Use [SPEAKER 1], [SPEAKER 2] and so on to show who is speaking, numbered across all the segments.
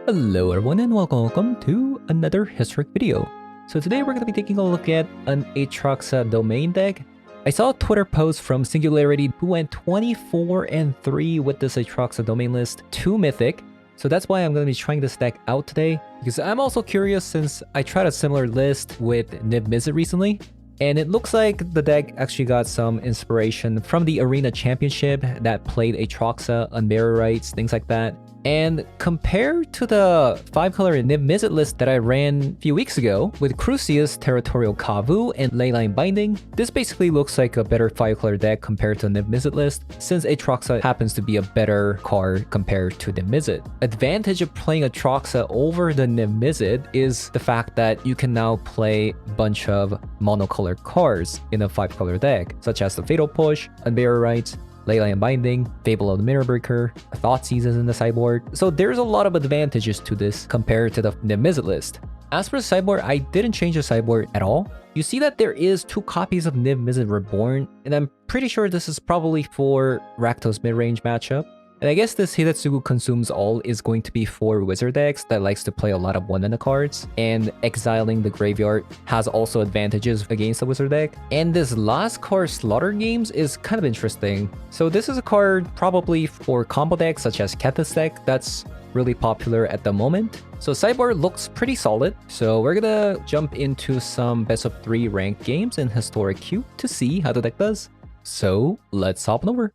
[SPEAKER 1] Hello everyone and welcome to another historic video. So today we're going to be taking a look at an Atraxa domain deck. I saw a Twitter post from Singularity who went 24-3 with this Atraxa domain list, 2 mythic. So that's why I'm going to be trying this deck out today, because I'm also curious since I tried a similar list with Niv Mizzet recently. And it looks like the deck actually got some inspiration from the Arena Championship that played Atraxa, Unburial Rites, things like that. And compared to the 5-color Niv Mizzet list that I ran a few weeks ago with Crucius, Territorial Kavu, and Leyline Binding, this basically looks like a better 5-color deck compared to the Niv Mizzet list, since Atraxa happens to be a better card compared to Niv Mizzet. Advantage of playing Atraxa over the Niv Mizzet is the fact that you can now play a bunch of monocolored cards in a 5-color deck, such as the Fatal Push, Unburial Rites, Leyline Binding, Fable of the Mirror Breaker, Thoughtseize is in the sideboard. So there's a lot of advantages to this compared to the Niv Mizzet list. As for the sideboard, I didn't change the sideboard at all. You see that there is 2 copies of Niv Mizzet Reborn, and I'm pretty sure this is probably for Rakdos mid-range matchup. And I guess this Hidetsugu Consumes All is going to be for wizard decks that likes to play a lot of 1-mana cards, and exiling the graveyard has also advantages against the wizard deck. And this last card, Slaughter Games, is kind of interesting. So this is a card probably for combo decks such as Kethis deck that's really popular at the moment. So sideboard looks pretty solid. So we're gonna jump into some best of 3 ranked games in Historic Queue to see how the deck does. So let's hop on over.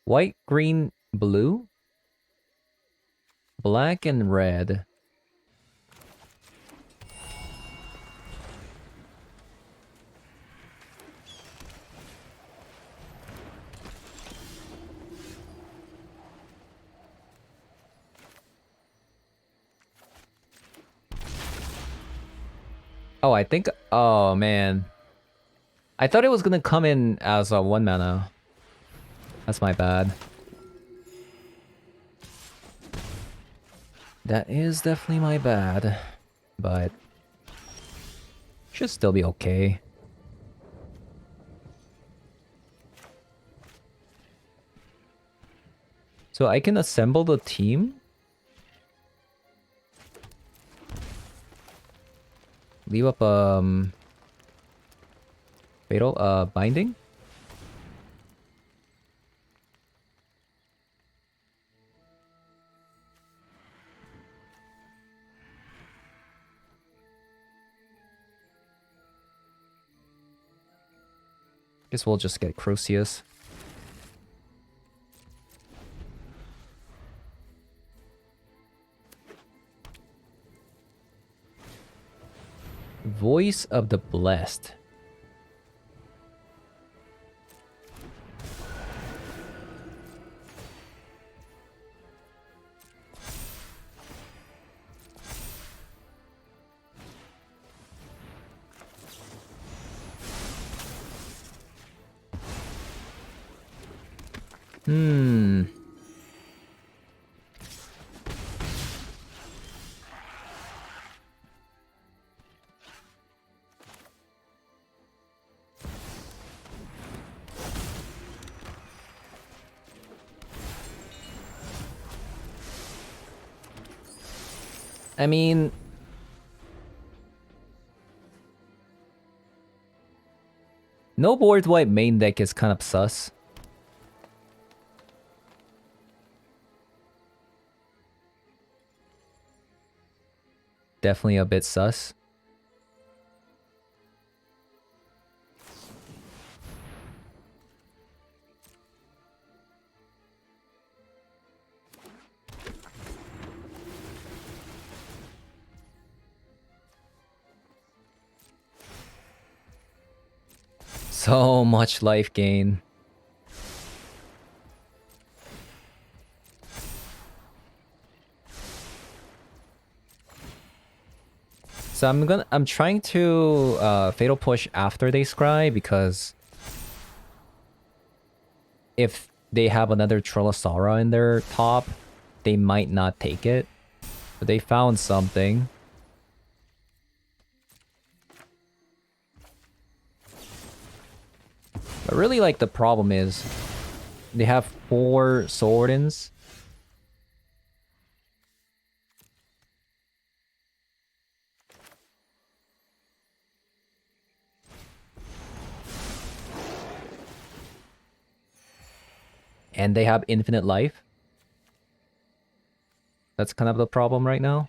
[SPEAKER 1] White, green, blue, black, and red. Oh, I think, oh man. I thought it was gonna come in as a 1-mana. That's my bad. That is definitely my bad. But should still be okay. So I can assemble the team. Leave up Fatal Binding. Guess we'll just get Crucius. Voice of the Blessed. I mean, no board wipe main deck is kind of sus. Definitely a bit sus. So much life gain. So I'm trying to Fatal Push after they scry, because if they have another Trilosara in their top, they might not take it. But they found something. But really, like, the problem is They have 4 Swordins. And they have infinite life. That's kind of the problem right now.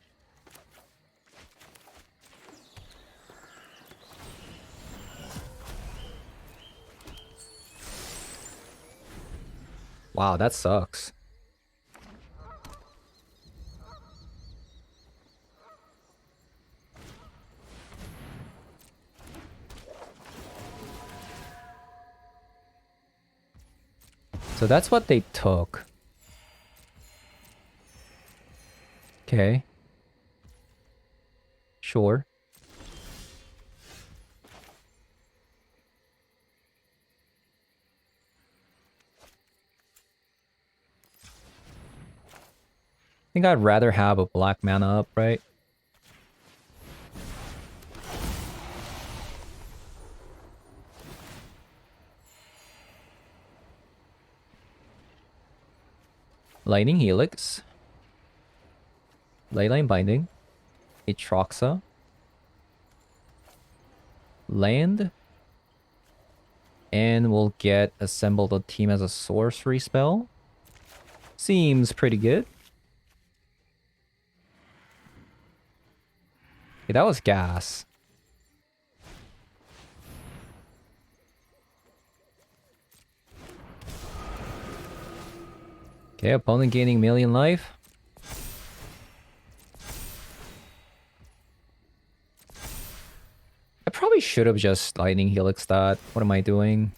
[SPEAKER 1] Wow, that sucks. So that's what they took. Okay. Sure. I think I'd rather have a black mana up, right? Lightning Helix. Leyline Binding. Atraxa. Land. And we'll get Assemble the Team as a sorcery spell. Seems pretty good. Okay, that was gas. Okay, opponent gaining million life. I probably should have just Lightning Helix that. What am I doing?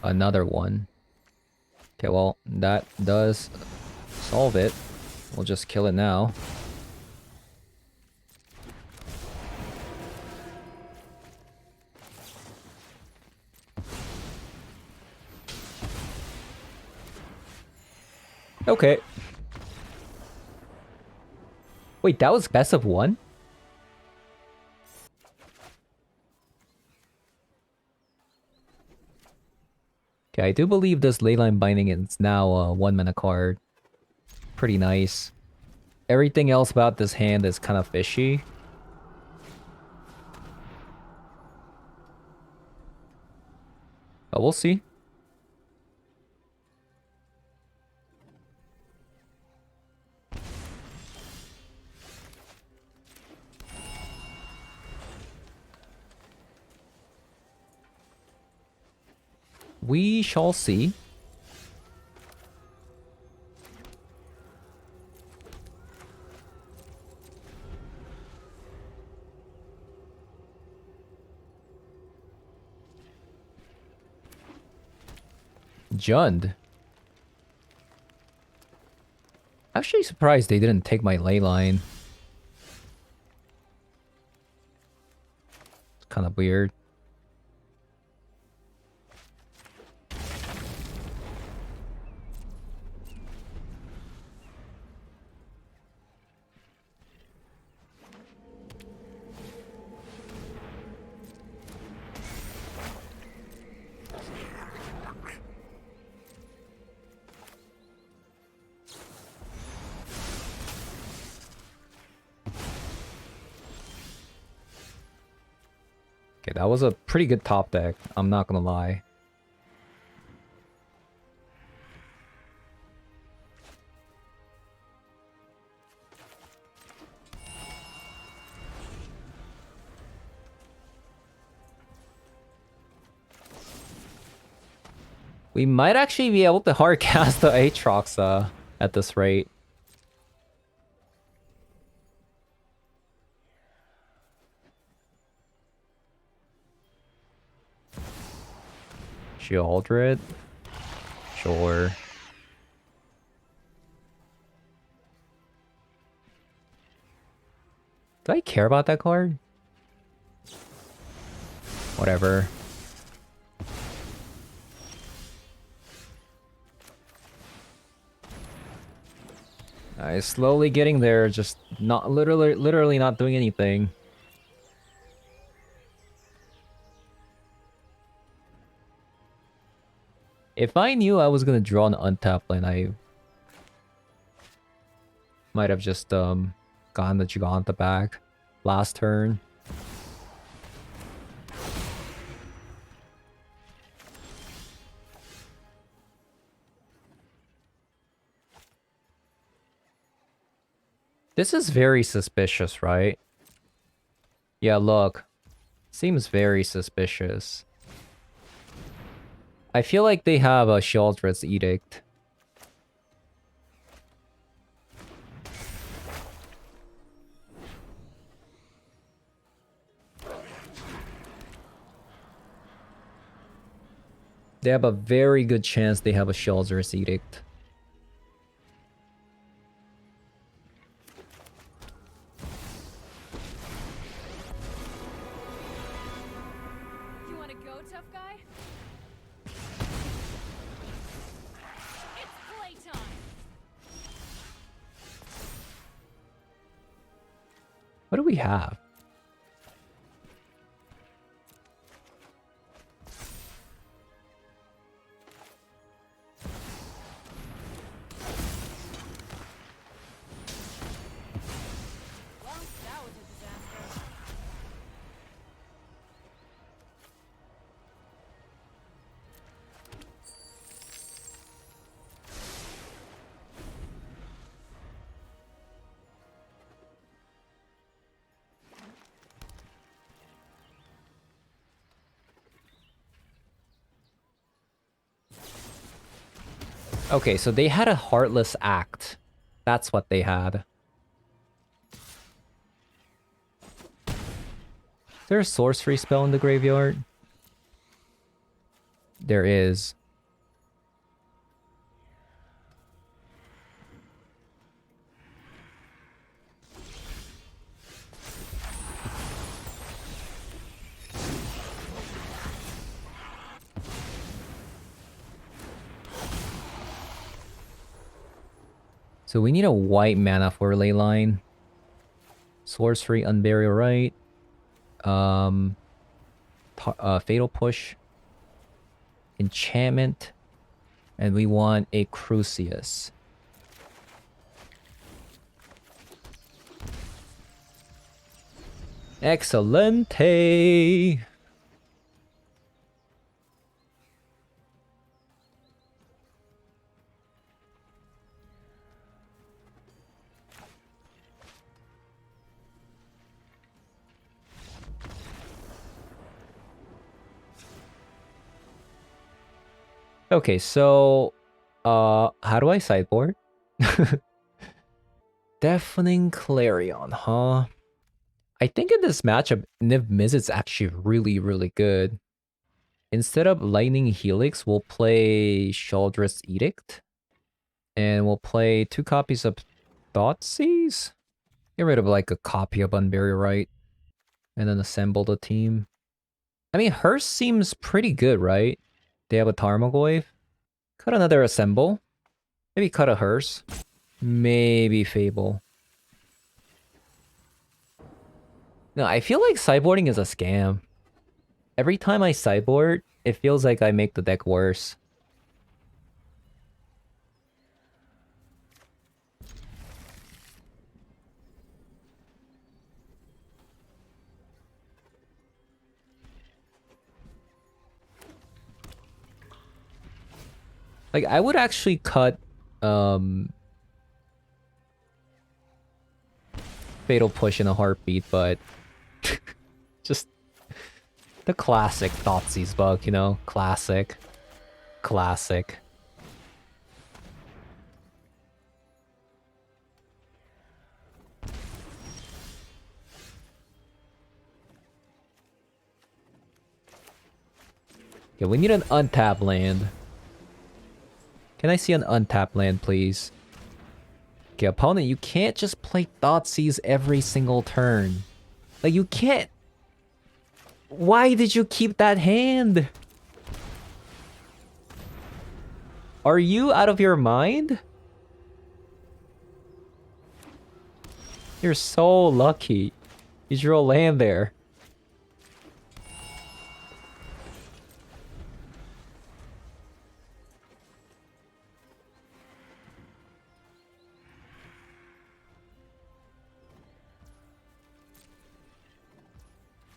[SPEAKER 1] Another one. Okay, well, that does solve it. We'll just kill it now. Okay. Wait, that was best of 1? Okay, I do believe this Leyline Binding is now a 1 mana card. Pretty nice. Everything else about this hand is kind of fishy. But we'll see. We shall see. Jund. Actually surprised they didn't take my Leyline. It's kind of weird. Okay, that was a pretty good top deck. I'm not gonna lie. We might actually be able to hardcast the Atraxa at this rate. Sheoldred? Sure. Do I care about that card? Whatever. Slowly getting there, just not literally not doing anything. If I knew I was gonna draw an untapped land, I might have just gotten the Giganta back last turn. This is very suspicious, right? Yeah, look. Seems very suspicious. I feel like they have a Sheoldred's Edict. They have a very good chance they have a Sheoldred's Edict.
[SPEAKER 2] You wanna go, tough guy? It's playtime!
[SPEAKER 1] What do we have?
[SPEAKER 2] Well, that was a disaster.
[SPEAKER 1] Okay, so they had a Heartless Act. That's what they had. Is there a sorcery spell in the graveyard? There is. So we need a white mana for Leyline. Sorcery, Unburial Rite. Fatal Push. Enchantment. And we want a Crucius. Excelente! Okay, so how do I sideboard? Deafening Clarion, huh? I think in this matchup, Niv Miz is actually really, really good. Instead of Lightning Helix, we'll play Sheoldred's Edict. And we'll play 2 copies of Thoughtseize. Get rid of like a copy of Unburial Rite. And then assemble the team. I mean, hers seems pretty good, right? They have a Tarmogoyf. Cut another Assemble. Maybe cut a Hearse. Maybe Fable. No, I feel like sideboarding is a scam. Every time I sideboard, it feels like I make the deck worse. Like, I would actually cut, Fatal Push in a heartbeat, but just the classic Thoughtseize bug, you know? Classic. Classic. Okay, we need an untapped land. Can I see an untapped land, please? Okay, opponent, you can't just play Thoughtseize every single turn. Like, you can't... Why did you keep that hand? Are you out of your mind? You're so lucky. You drew a land there.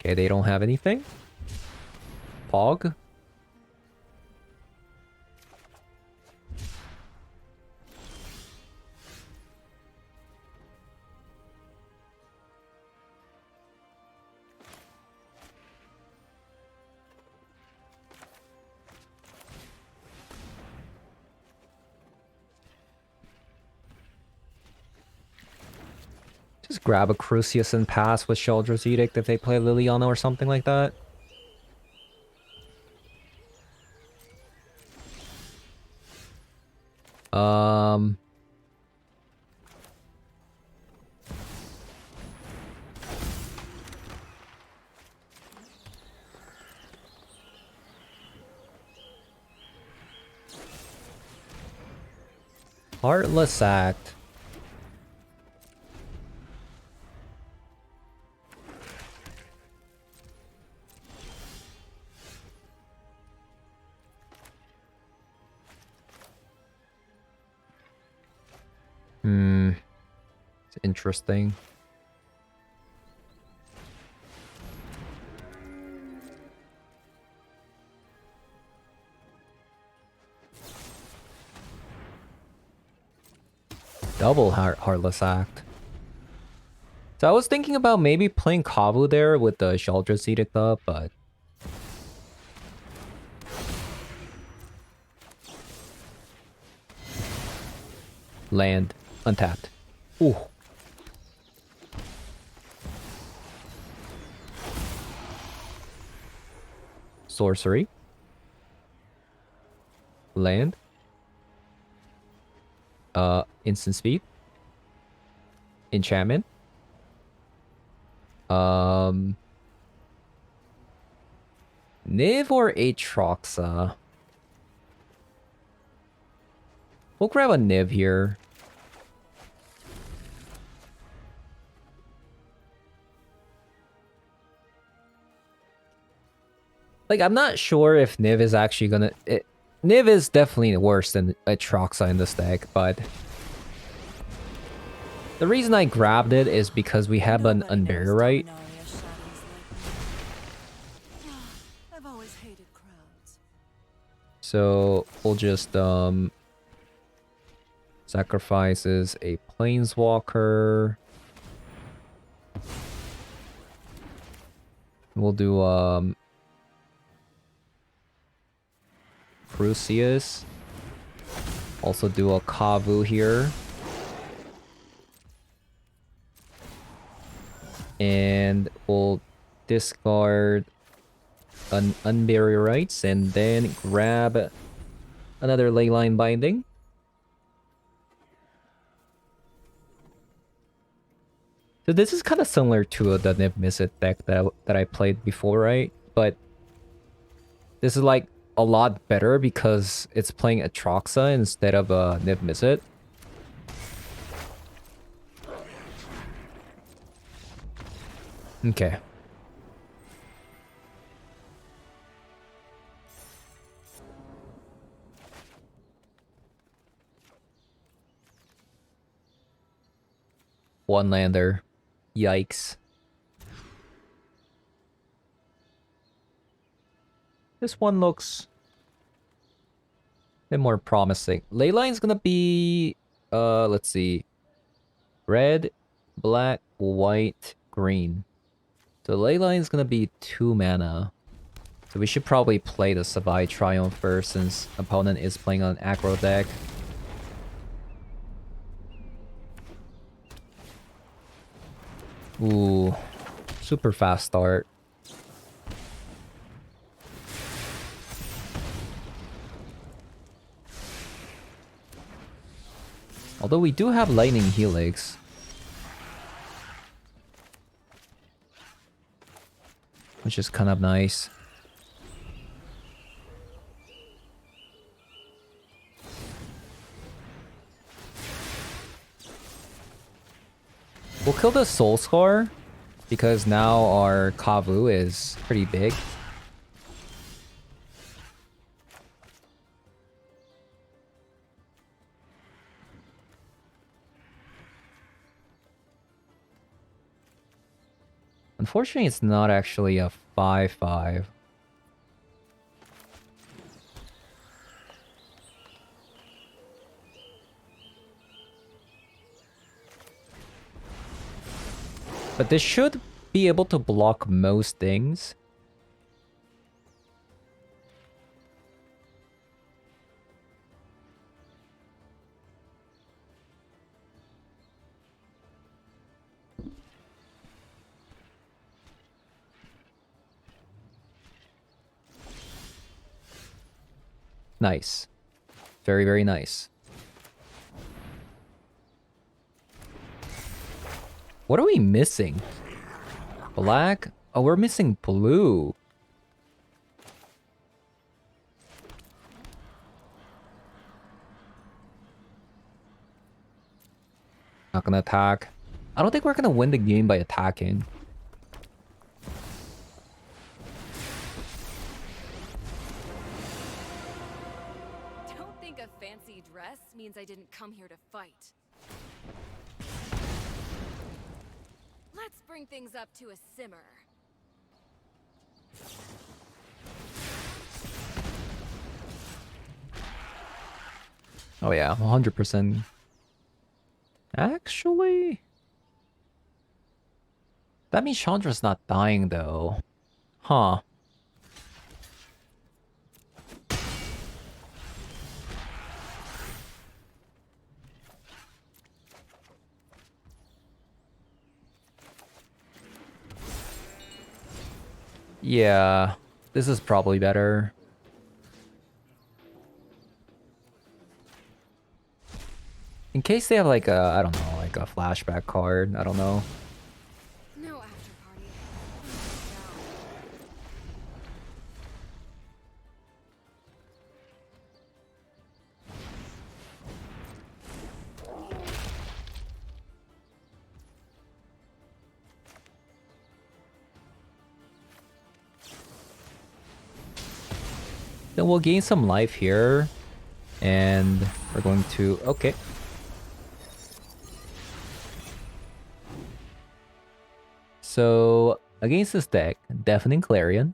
[SPEAKER 1] Okay, they don't have anything. Pog. Just grab a Crucius and pass with Sheldra's Edict if they play Liliana or something like that. Heartless Act. It's interesting. Double Heartless Act. So I was thinking about maybe playing Kavu there with the Sheldra's Edict up, but... Land. Untapped. Ooh. Sorcery. Land. Instant speed. Enchantment. Niv or Atraxa? We'll grab a Niv here. Like, I'm not sure if Niv is actually gonna... Niv is definitely worse than Atraxa in this deck, but... The reason I grabbed it is because we have an Unbury Right.
[SPEAKER 2] I've always hated crowds.
[SPEAKER 1] So, we'll just, sacrifices a Planeswalker. We'll do, Crucius. Also do a Kavu here. And we'll discard an Unbury Rights and then grab another Leyline Binding. So this is kind of similar to the Niv Mizzet deck that I played before, right? But this is like a lot better because it's playing Atraxa instead of Niv Mizzet. Okay. One lander. Yikes. This one looks a bit more promising. Leyline's gonna be let's see. Red, black, white, green. So Leyline's gonna be 2 mana. So we should probably play the Savai Triumph first since opponent is playing on aggro deck. Ooh. Super fast start. Although we do have Lightning Helix. Which is kind of nice. We'll kill the Soul Scar because now our Kavu is pretty big. Unfortunately, it's not actually a 5/5. But this should be able to block most things. Nice. Very, very nice. What are we missing? Black? Oh, we're missing blue. Not gonna attack. I don't think we're gonna win the game by attacking.
[SPEAKER 2] Don't think a fancy dress means I didn't come here to fight. Let's bring things up to a simmer.
[SPEAKER 1] Oh yeah, 100%. Actually... That means Chandra's not dying though. Huh. Yeah, this is probably better. In case they have like a, I don't know, like a flashback card, I don't know.
[SPEAKER 2] No after party.
[SPEAKER 1] Then we'll gain some life here. And we're going to... Okay. So, against this deck, Deafening Clarion.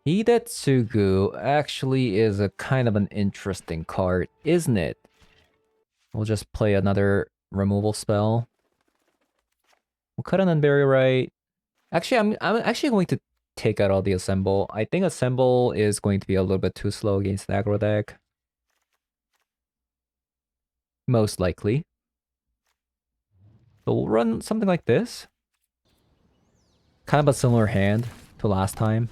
[SPEAKER 1] Hidetsugu actually is a kind of an interesting card, isn't it? We'll just play another removal spell. We'll cut an Unbury Right. Actually, I'm actually going to take out all the Assemble. I think Assemble is going to be a little bit too slow against the aggro deck. Most likely. So we'll run something like this. Kind of a similar hand to last time.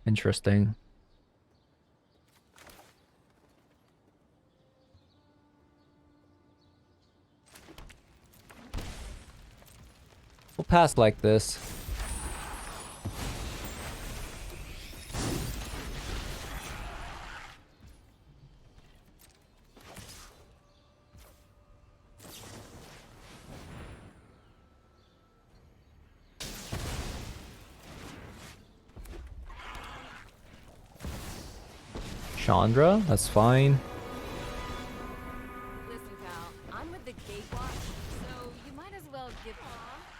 [SPEAKER 1] Interesting. We'll pass like this. Chandra, that's fine.
[SPEAKER 2] Listen, pal, I'm with the Gatewatch, so you might as well give.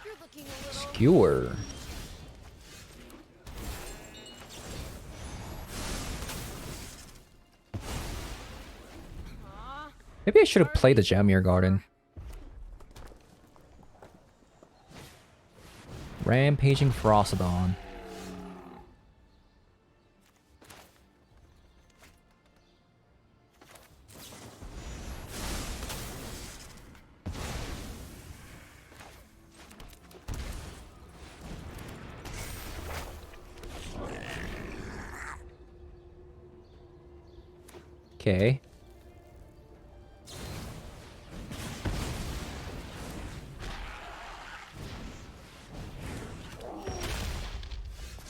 [SPEAKER 2] You're looking a little.
[SPEAKER 1] Skewer. Maybe I should have played the Jamir Garden. Rampaging Frostodon. Okay.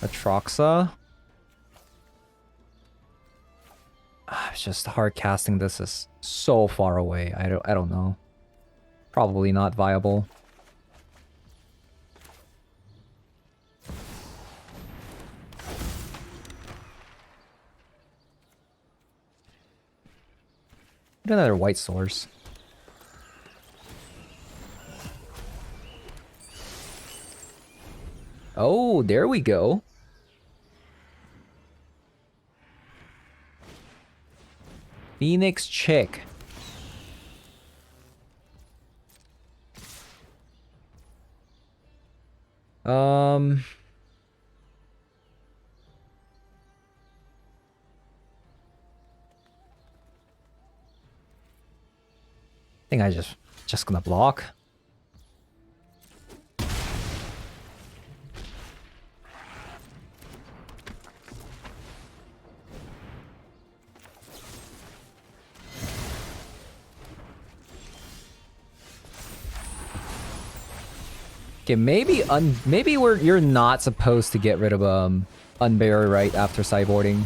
[SPEAKER 1] Atraxa. It's just hard casting. This is so far away. I don't know. Probably not viable. Get another white source. Oh, there we go. Phoenix chick. I think I just gonna block. Okay, maybe you're not supposed to get rid of Unbury right after sideboarding.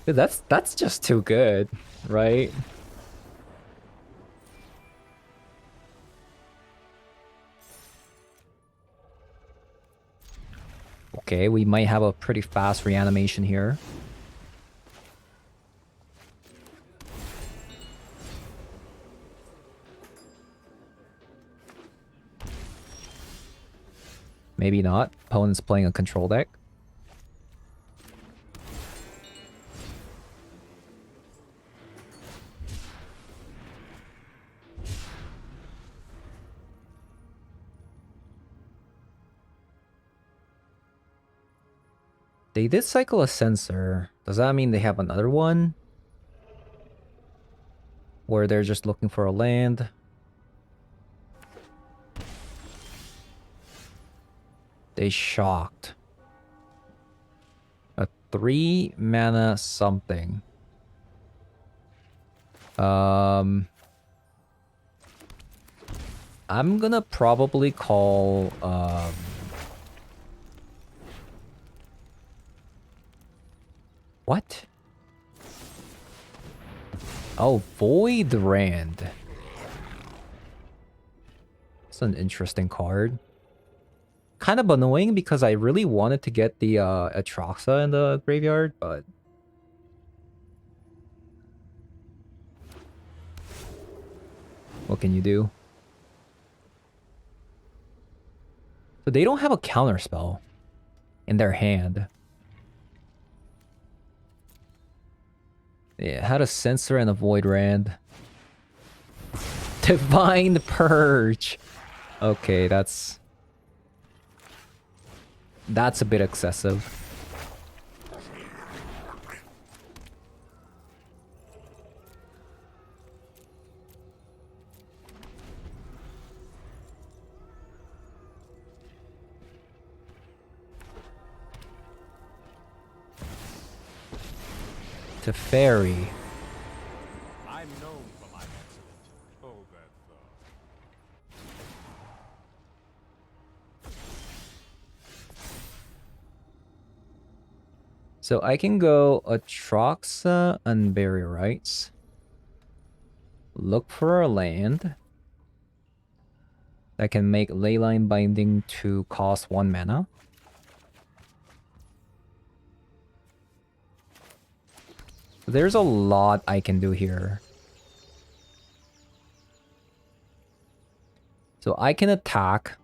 [SPEAKER 1] Dude, that's just too good, right? Okay, we might have a pretty fast reanimation here. Maybe not. Opponent's playing a control deck. They did cycle a sensor. Does that mean they have another one? Where they're just looking for a land? They shocked. A 3 mana something. I'm gonna probably call what? Oh, Void Rand. It's an interesting card. Kind of annoying because I really wanted to get the Atraxa in the graveyard, but what can you do? So they don't have a counter spell in their hand. Yeah, had a Censor and a Void Rand. Divine Purge. Okay, that's a bit excessive. To Fairy.
[SPEAKER 3] I'm known for my excellent. Hold that thought.
[SPEAKER 1] So I can go Atraxa and Bury Rights. Look for a land that can make Leyline Binding to cost 1 mana. There's a lot I can do here. So I can attack.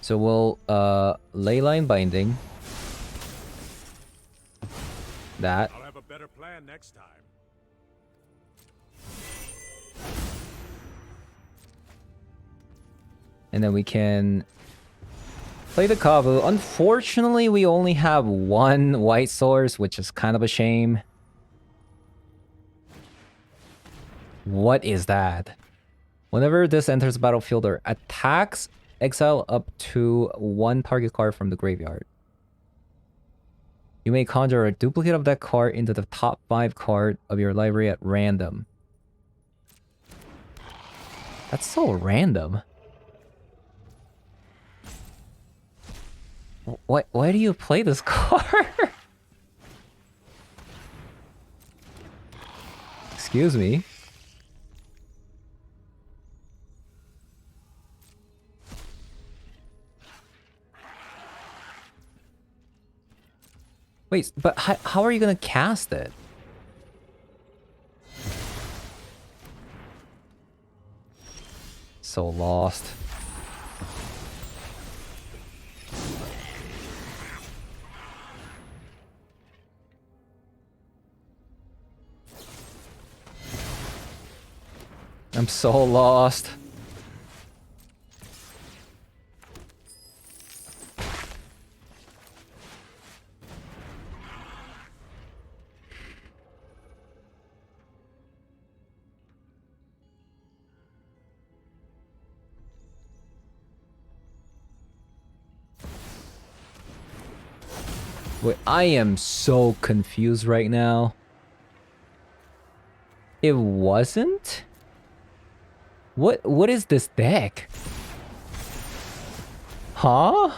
[SPEAKER 1] So we'll Leyline Binding. That.
[SPEAKER 3] I'll have a better plan next time.
[SPEAKER 1] And then we can play the Kavu. Unfortunately, we only have 1 white source, which is kind of a shame. What is that? Whenever this enters the battlefield or attacks, exile up to 1 target card from the graveyard. You may conjure a duplicate of that card into the top 5 card of your library at random. That's so random. Why do you play this card? Excuse me. Wait, but how are you gonna cast it? So lost. I'm so lost. Wait, I am so confused right now. It wasn't? What is this deck? Huh?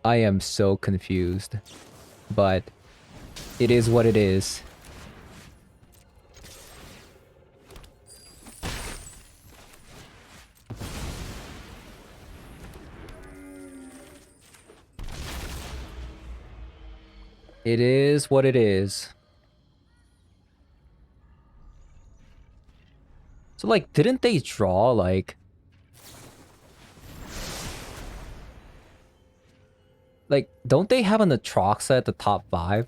[SPEAKER 1] I am so confused. But it is what it is. It is what it is. So, like, didn't they draw, like... Like, don't they have an Atraxa at the top 5?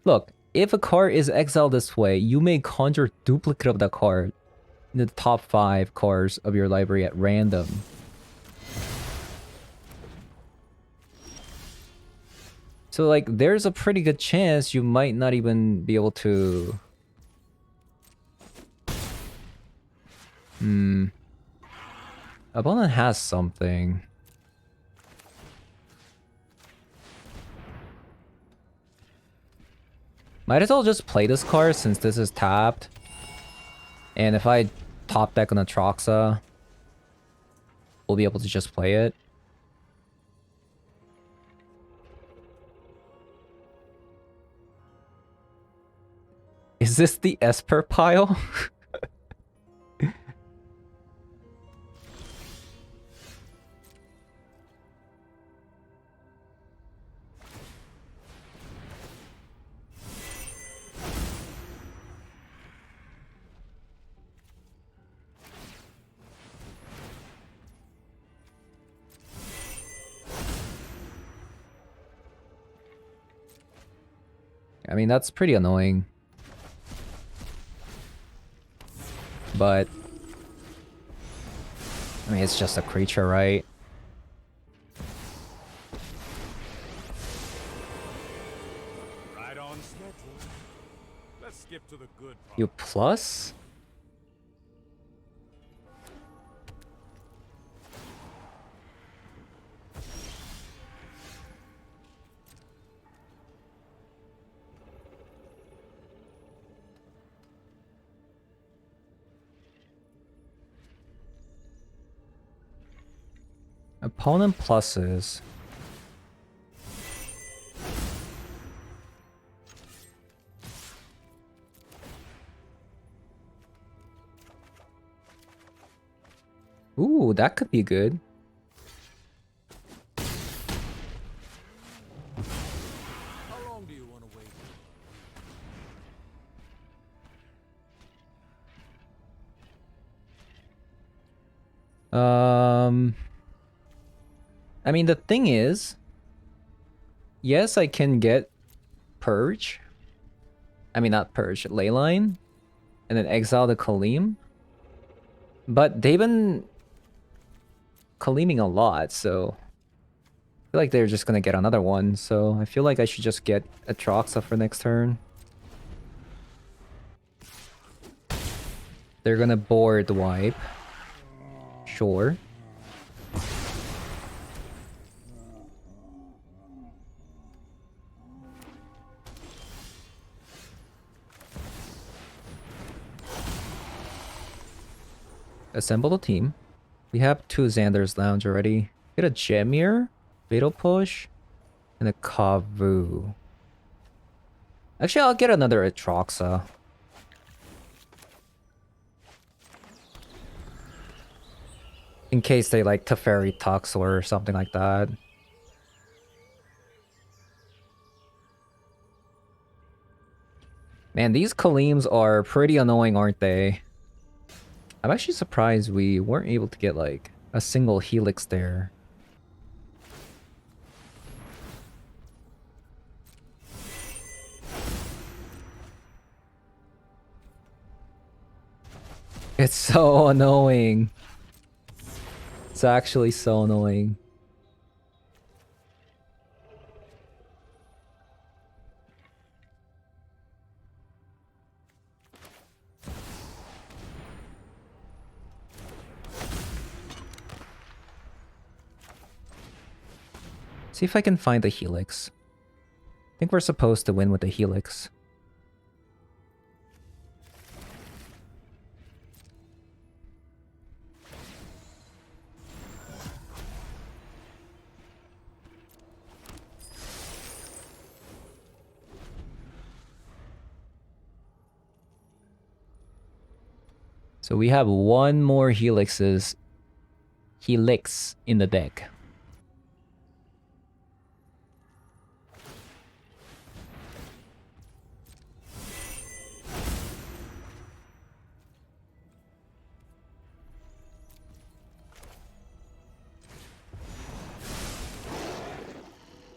[SPEAKER 1] Look, if a card is exiled this way, you may conjure duplicate of that card in the top 5 cards of your library at random. So, like, there's a pretty good chance you might not even be able to... Opponent has something. Might as well just play this card since this is tapped. And if I top deck on Atraxa, we'll be able to just play it. Is this the Esper pile? I mean, that's pretty annoying. But... I mean, it's just a creature, right?
[SPEAKER 3] Right on schedule. Let's skip to the good part.
[SPEAKER 1] You plus? Opponent pluses. Ooh, that could be good.
[SPEAKER 3] How long do you want to wait?
[SPEAKER 1] I mean, the thing is, yes, I can get Purge. I mean, not Purge, Leyline, and then exile the Kaleem. But they've been Kaleeming a lot, so I feel like they're just gonna get another one. So I feel like I should just get Atraxa for next turn. They're gonna board wipe. Sure. assemble the team. We have 2 Xander's Lounge already. Get a Jemir, Fatal Push, and a Kavu. Actually, I'll get another Atraxa. In case they like Teferi Tux or something like that. Man, these Kaleems are pretty annoying, aren't they? I'm actually surprised we weren't able to get like a single Helix there. It's so annoying. It's actually so annoying. See if I can find the Helix. I think we're supposed to win with the Helix. So we have one more Helix in the deck.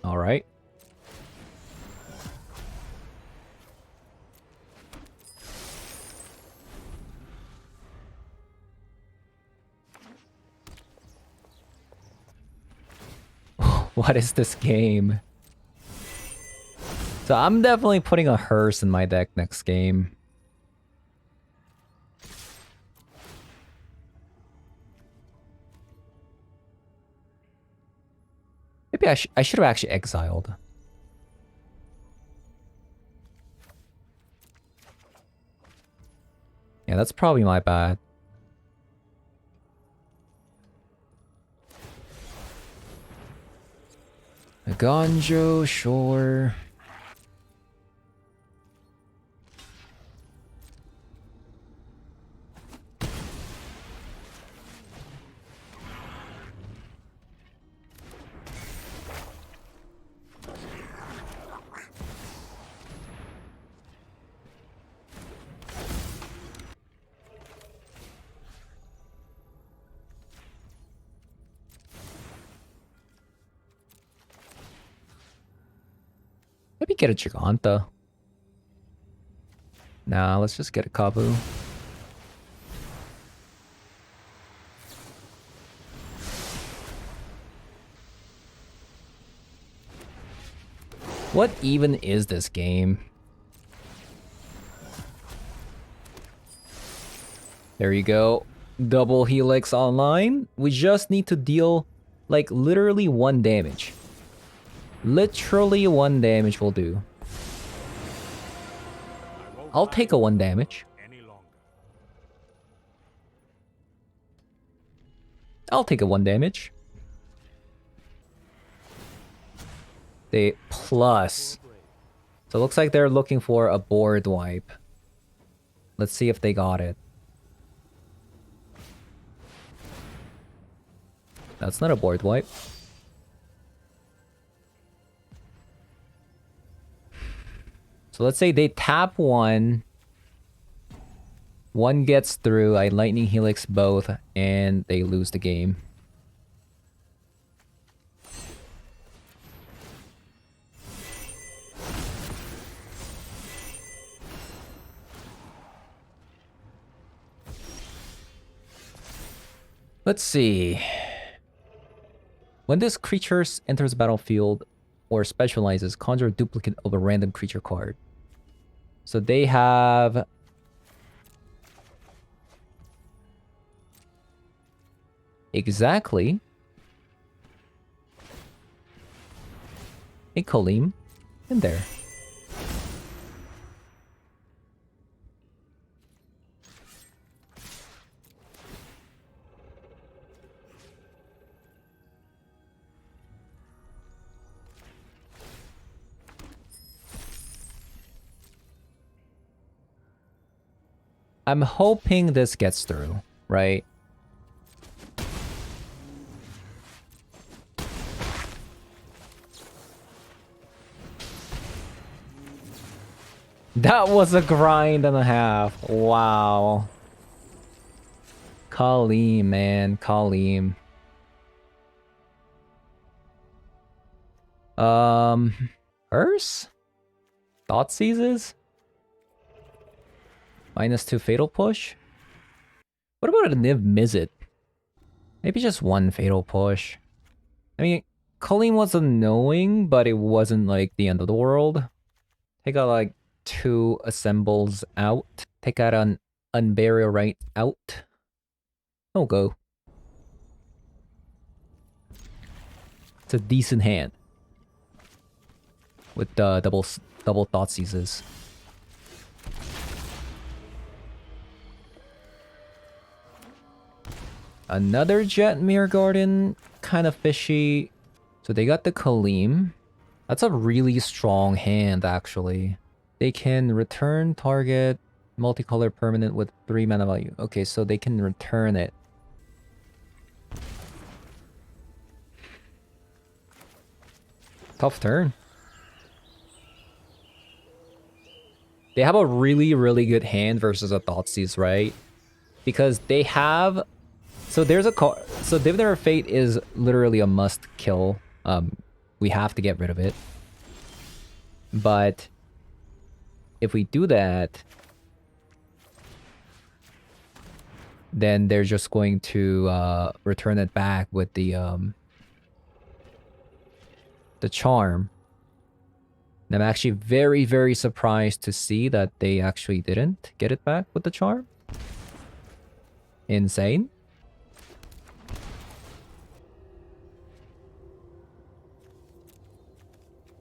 [SPEAKER 1] All right. What is this game? So I'm definitely putting a hearse in my deck next game. Maybe I should have actually exiled. Yeah, that's probably my bad. A Gonjo, sure. Maybe get a Giganta. Nah, let's just get a Kabu. What even is this game? There you go. Double Helix online. We just need to deal like literally 1 damage. Literally 1 damage will do. I'll take a 1 damage. I'll take a 1 damage. They plus. So it looks like they're looking for a board wipe. Let's see if they got it. That's not a board wipe. So let's say they tap 1. 1 gets through, I Lightning Helix both, and they lose the game. Let's see. When this creature enters the battlefield or specializes, conjure a duplicate of a random creature card. So they have... exactly a Kaleem in there. I'm hoping this gets through, right? That was a grind and a half. Wow. Kaleem, man. Kaleem. Curse? Thought Seizes? -2 Fatal Push? What about a Niv Mizzet? Maybe just one Fatal Push. I mean, Kaleem was annoying, but it wasn't like the end of the world. Take out like 2 Assembles out. Take out an Unburial Right out. Oh, go. It's a decent hand. With double Thought Seizes. Another Jet Mirror Garden, kind of fishy. So they got the Kaleem. That's a really strong hand, actually. They can return target multicolor permanent with 3 mana value. Okay, so they can return it. Tough turn. They have a really, really good hand versus a Thoughtseize, right? Because they have... So there's a card... So Divinatory Fate is literally a must kill. We have to get rid of it. But... if we do that... then they're just going to return it back with the charm. And I'm actually very, very surprised to see that they actually didn't get it back with the charm. Insane.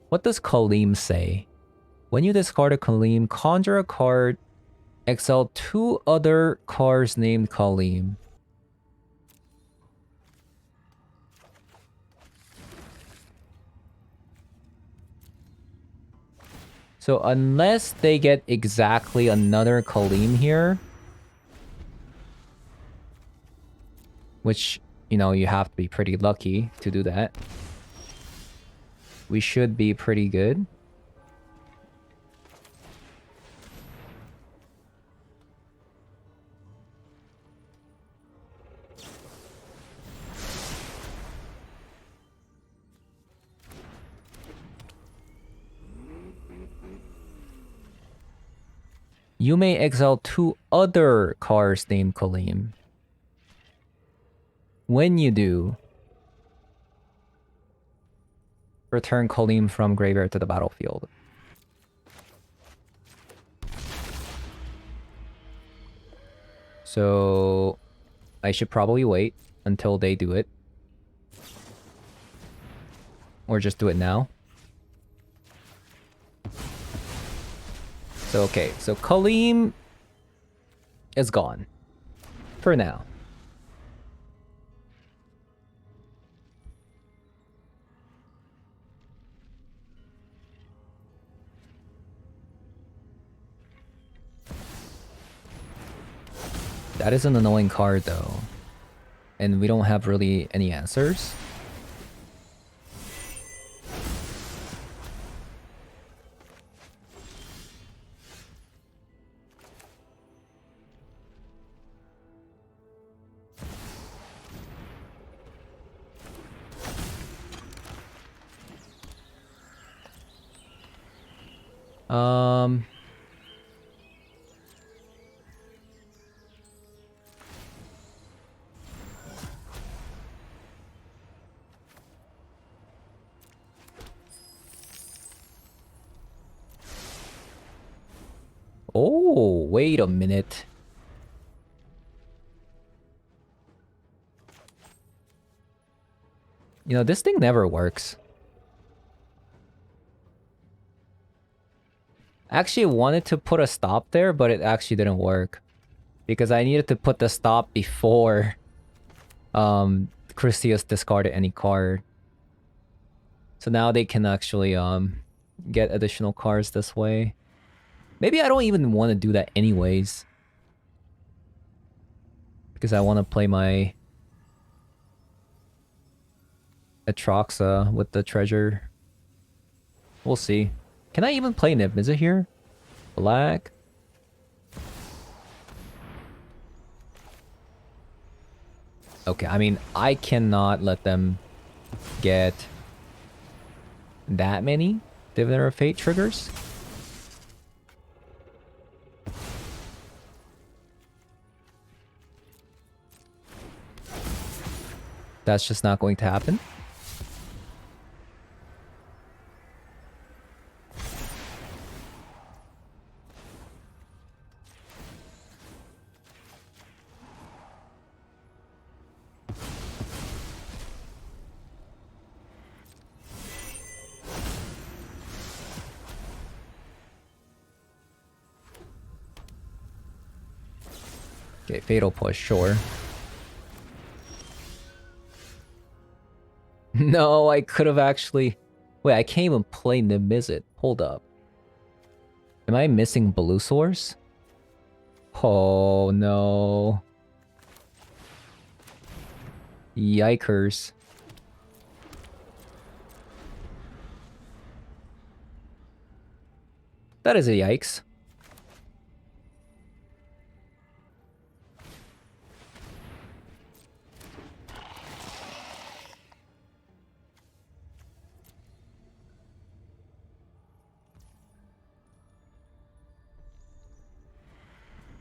[SPEAKER 1] What does Kaleem say? When you discard a Kaleem, conjure a card, exile 2 other cards named Kaleem. So unless they get exactly another Kaleem here, which, you know, you have to be pretty lucky to do that, we should be pretty good. You may exile 2 other cards named Kaleem. When you do, return Kaleem from graveyard to the battlefield. So I should probably wait until they do it. Or just do it now. So okay, so Kaleem is gone. For now. That is an annoying card though. And we don't have really any answers. Oh, wait a minute. You know, this thing never works. I actually wanted to put a stop there, but it actually didn't work. Because I needed to put the stop before Chrysius discarded any card. So now they can actually get additional cards this way. Maybe I don't even want to do that anyways. Because I want to play my Atraxa with the treasure. We'll see. Can I even play Nib? Is it here? Black. Okay, I mean, I cannot let them get that many Diviner of Fate triggers. That's just not going to happen. Okay, Fatal Push, sure. No, I could have actually... Wait, I can't even play Nimizit. Hold up. Am I missing Blue Source? Oh, no. Yikers. That is a yikes.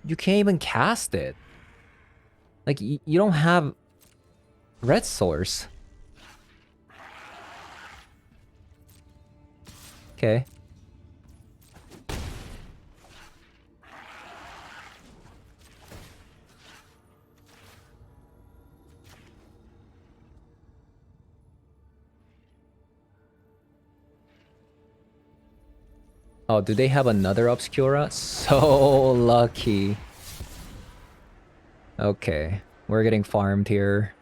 [SPEAKER 1] You can't even cast it. Like, you don't have red source. Okay. Oh, do they have another Obscura? So lucky. Okay, we're getting farmed here.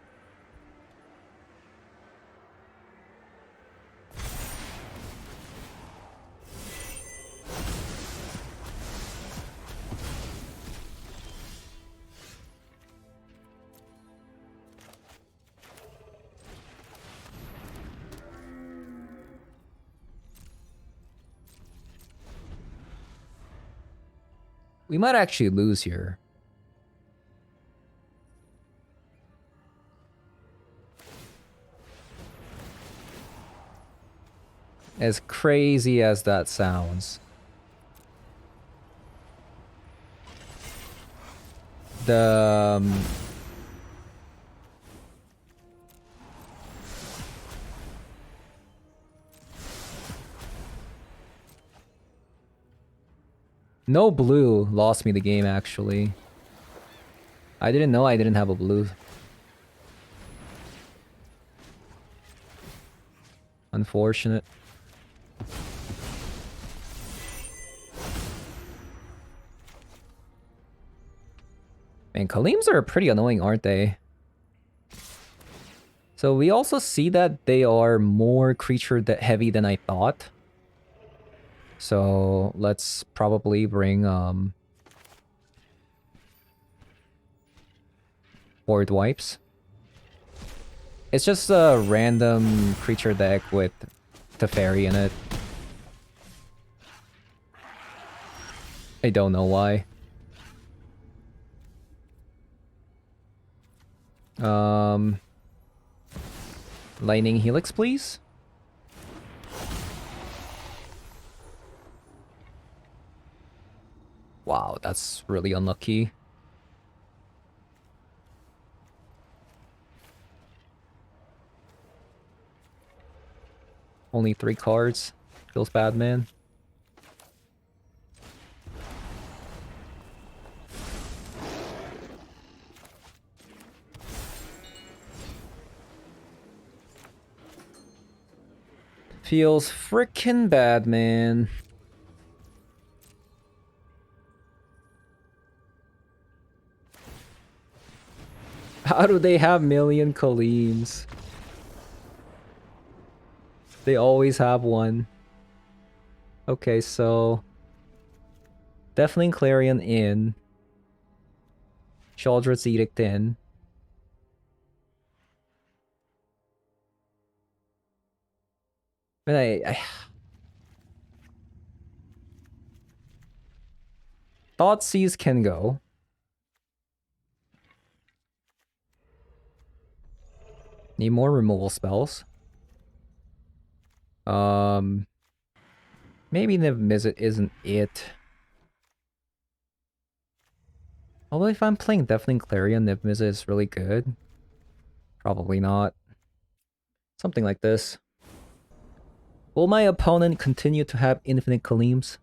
[SPEAKER 1] We might actually lose here. As crazy as that sounds. The... no blue lost me the game, actually. I didn't know I didn't have a blue. Unfortunate. Man, Kaleems are pretty annoying, aren't they? So we also see that they are more creature heavy than I thought. So let's probably bring board wipes. It's just a random creature deck with Teferi in it. I don't know why. Lightning Helix, please. Wow, that's really unlucky. Only 3 cards. Feels bad, man. Feels frickin' bad, man. How do they have million Kaleems? They always have one. Okay, so... Definitely Clarion in. Sheoldred's Edict in. But I Thoughtseize can go. Need more removal spells. Maybe Niv-Mizzet isn't it. Although if I'm playing Deafening Clarion, Niv-Mizzet is really good. Probably not. Something like this. Will my opponent continue to have infinite Kaleems?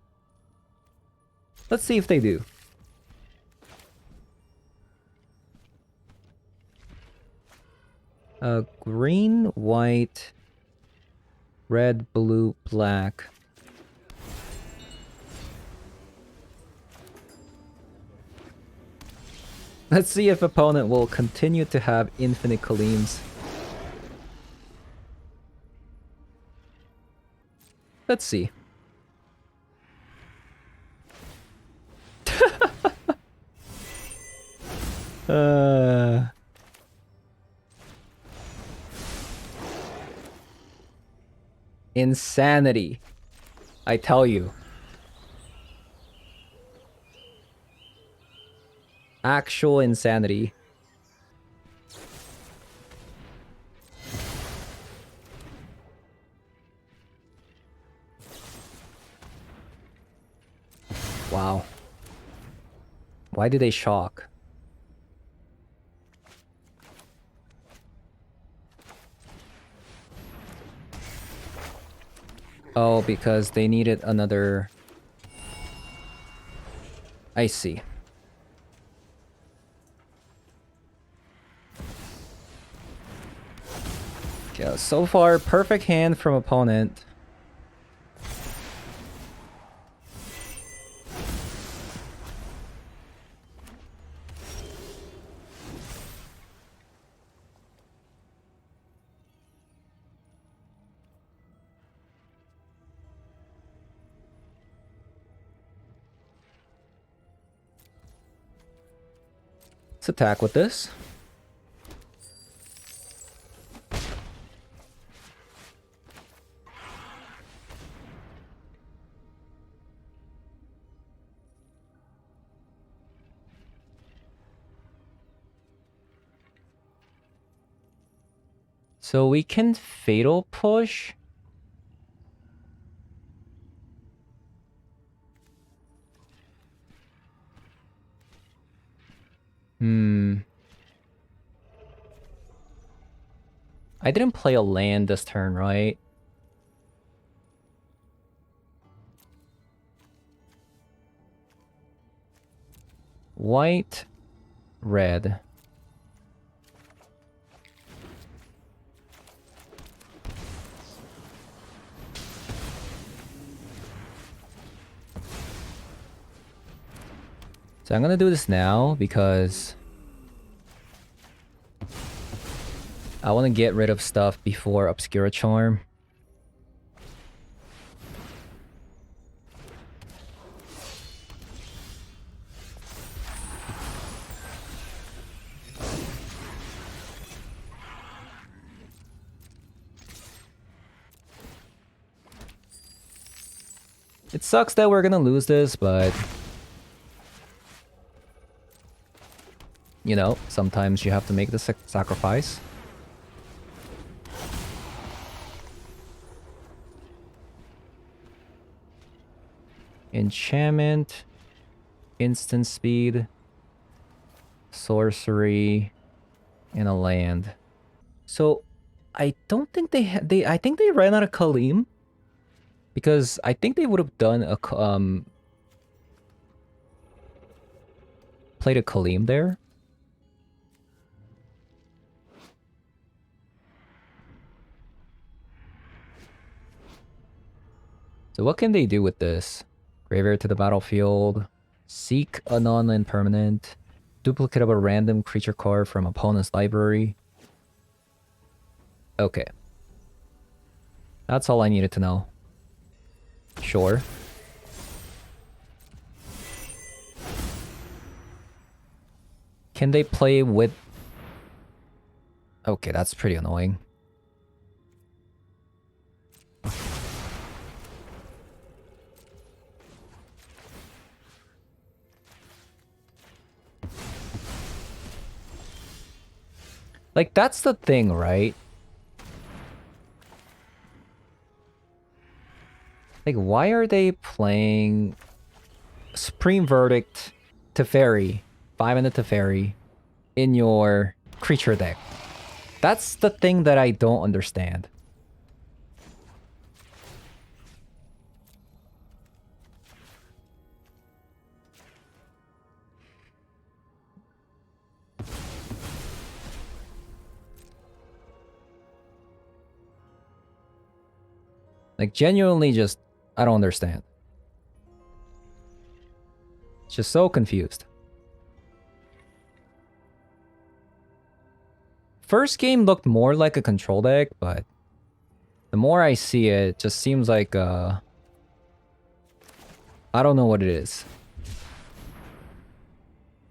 [SPEAKER 1] Let's see if they do. Green, white, red, blue, black. Let's see if opponent will continue to have infinite Kaleems. Let's see. Insanity. I tell you. Actual insanity. Wow. Why did they shock? Oh, because they needed another... I see. Yeah, so far, perfect hand from opponent. Let's attack with this. So we can Fatal Push. I didn't play a land this turn, right? White, red. So I'm gonna do this now because I want to get rid of stuff before Obscura Charm. It sucks that we're gonna lose this, but... you know, sometimes you have to make the sacrifice. Enchantment, instant speed, sorcery, and a land. So, I don't think I think they ran out of Kaleem. Because I think they would have done a played a Kaleem there. So what can they do with this? Graveyard to the battlefield. Seek a non-land permanent. Duplicate of a random creature card from opponent's library. Okay. That's all I needed to know. Sure. Can they play with... Okay, that's pretty annoying. Like, that's the thing, right? Like, why are they playing Supreme Verdict Teferi, 5-mana Teferi, in your creature deck? That's the thing that I don't understand. Like, genuinely just, I don't understand. Just so confused. First game looked more like a control deck, but the more I see it, it just seems like, I don't know what it is.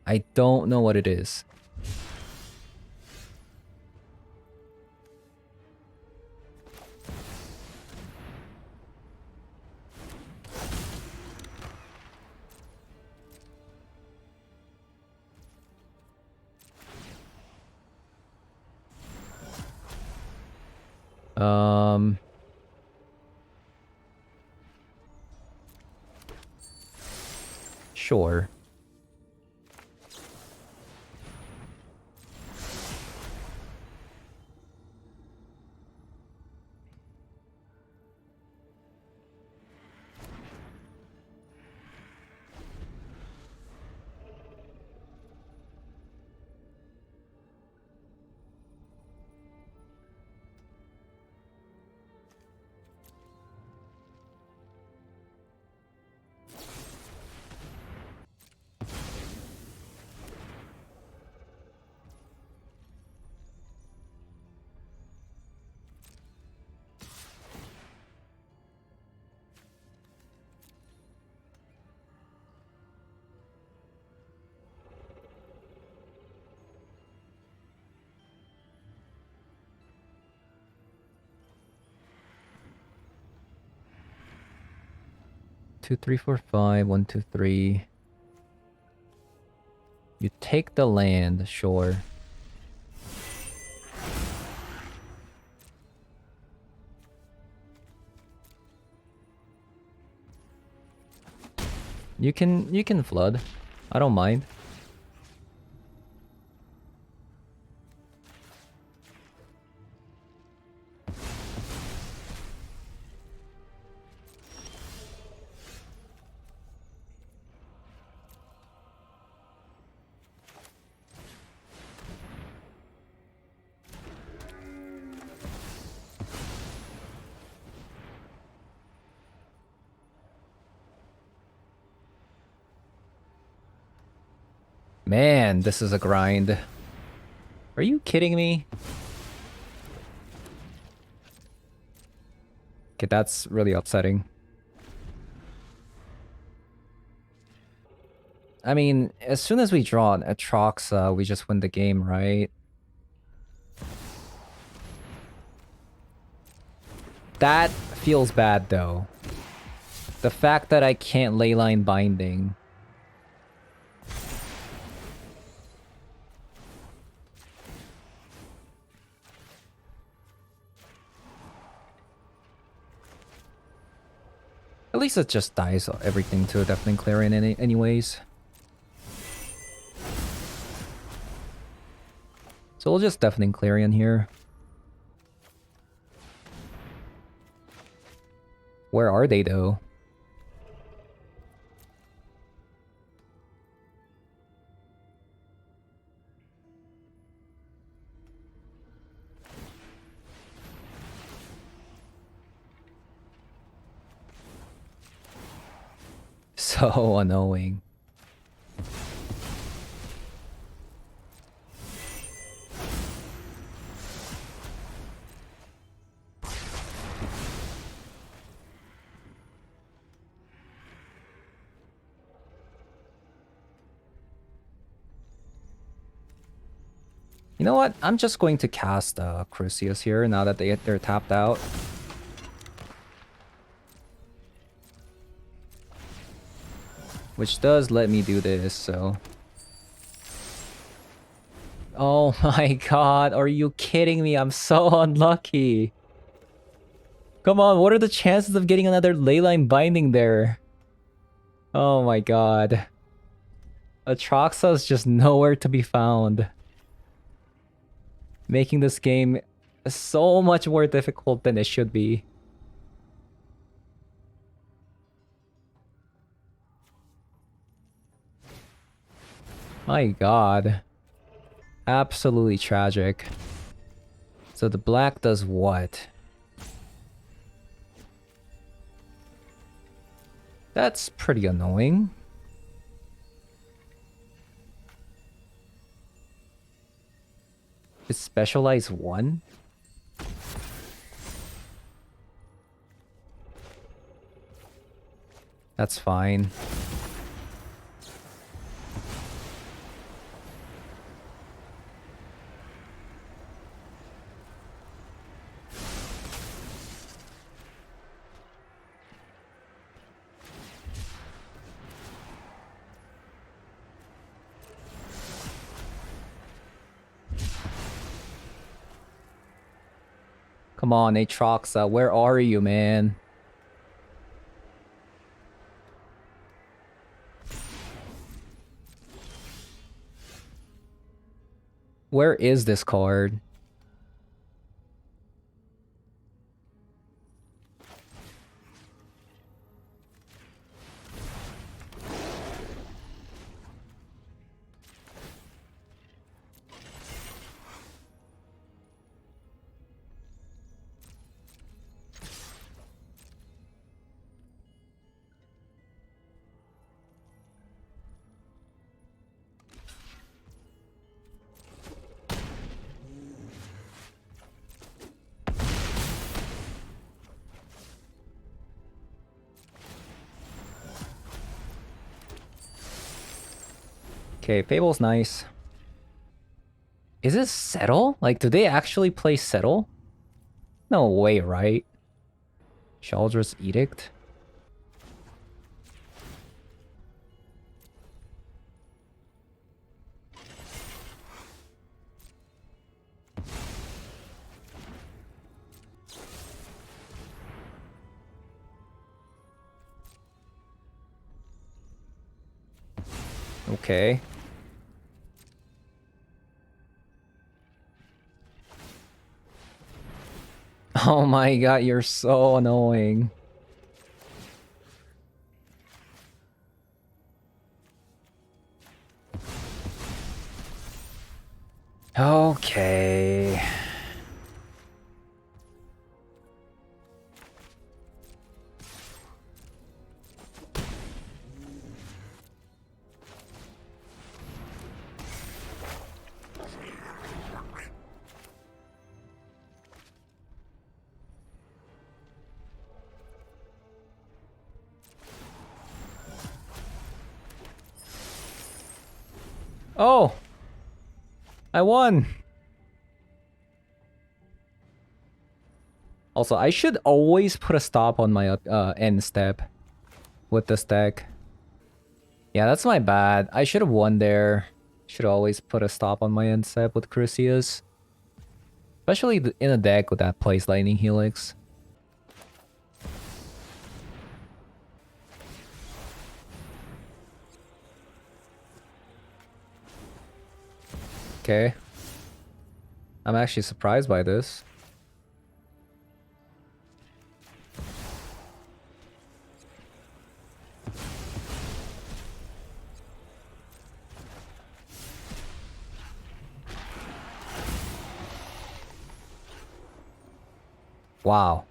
[SPEAKER 1] I don't know what it is. Sure. Two, three, four, five. 1, 2, 3. You take the land, sure. You can flood. I don't mind. Man, this is a grind. Are you kidding me? Okay, that's really upsetting. I mean, as soon as we draw an Atraxa, we just win the game, right? That feels bad, though. The fact that I can't leyline binding. At least it just dies everything to a deafening clarion anyways. So we'll just deafening clarion here. Where are they though? So annoying. You know what? I'm just going to cast Crucius here now that they're tapped out. Which does let me do this, so... Oh my god, are you kidding me? I'm so unlucky. Come on, what are the chances of getting another Leyline Binding there? Oh my god. Atraxa is just nowhere to be found. Making this game so much more difficult than it should be. My god. Absolutely tragic. So the black does what? That's pretty annoying. Is specialize 1? That's fine. Come on, Atraxa, where are you, man? Where is this card? Okay, Fable's nice. Is it Settle? Like, do they actually play Settle? No way, right? Shaldr's Edict? Okay. Oh my god, you're so annoying. Okay. Oh! I won! Also, I should always put a stop on my end step with this deck. Yeah, that's my bad. I should have won there. Should always put a stop on my end step with Crucius. Especially in a deck with that plays Lightning Helix. Okay. I'm actually surprised by this. Wow.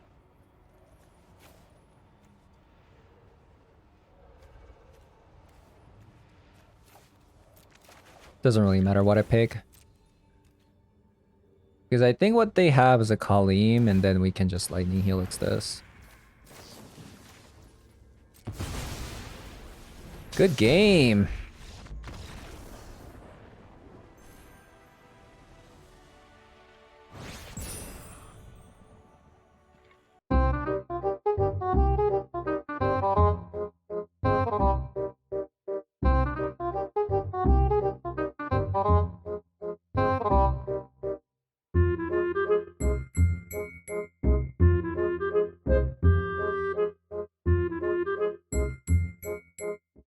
[SPEAKER 1] Doesn't really matter what I pick. Because I think what they have is a Kaleem, and then we can just Lightning Helix this. Good game!